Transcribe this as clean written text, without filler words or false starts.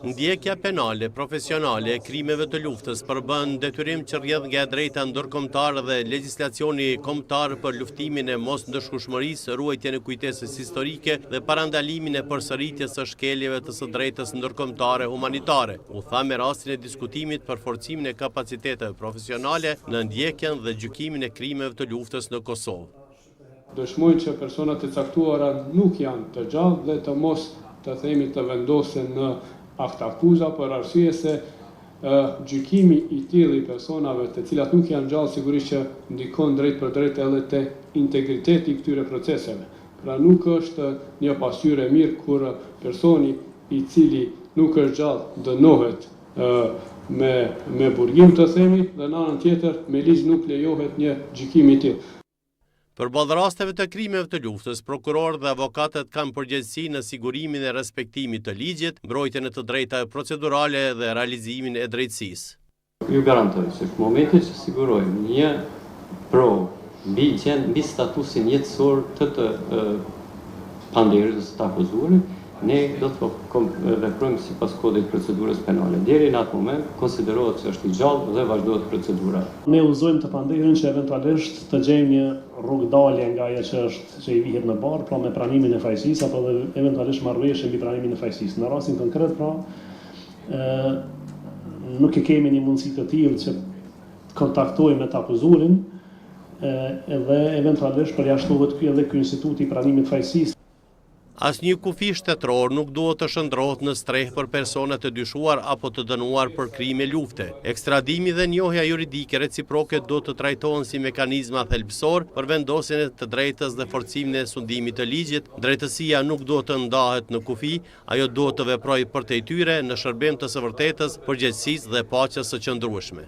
Ndjekja penale, profesionale e krimeve të luftës përbën detyrim që rrjedh nga drejta ndërkombëtare dhe legjislacioni kombëtar për luftimin e mos ndëshkushmërisë, ruajtjen e kujtesës historike dhe parandalimin e përsëritjes së shkeljeve të së drejtës ndërkombëtare humanitare. U tha me rastin e diskutimit për forcimin e kapaciteteve profesionale në ndjekjen dhe gjykimin e krimeve të luftës në Kosovë. Dëshmojnë që personat e caktuara nuk janë të gjallë dhe të mos të themi të vendosen në aktakuza për arsye se gjykimi i tillë i personave të cilat nuk janë gjallë sigurisht që ndikon drejt për drejt edhe te integriteti i këtyre proceseve. Pra nuk është një pasqyrë e mirë kur personi i cili nuk është gjallë dënohet me burgim të themi dhe në anën tjetër me ligj nuk lejohet një gjykim i tillë. Përballë rasteve të krimeve të luftës, prokurorët dhe avokatët kanë përgjegjësi në sigurimin e respektimit të ligjit, mbrojtjen e të drejtave procedurale dhe realizimin e drejtësisë. Ju garantoj që në momentin që sigurojmë një provë mbi statusin jetësor të panderës të akuzuarit, ne do të veprojmë sipas kodit procedurës penale. Deri në atë moment konsiderohet që është i gjallë dhe vazhdohet procedura. Ne udhëzojmë të panderën që eventualisht të gjejmë një rrugdalje nga ajo që i vihet në barë, pra me pranimin e fajësisë apo dhe eventualisht marrëveshje mbi pranimin e fajësisë. Në rastin konkret, pra, nuk e kemi një mundësi të tillë që kontaktojmë me të akuzuarin dhe eventualisht përjashtohet edhe ky instituti i pranimit të fajësisë. Asnjë kufi shtetëror nuk duhet të shndrohet në strehë për persona të dyshuar apo të dënuar për krime lufte. Ekstradimi dhe njohja juridike reciproke do të trajtohen si mekanizma thelbësor për vendosjen e të drejtës dhe forcimin e sundimit të ligjit. Drejtësia nuk duhet të ndahet në kufi, ajo duhet të veprojë përtej tyre në shërbim të së vërtetës, përgjegjësisë dhe paqes së qëndrueshme.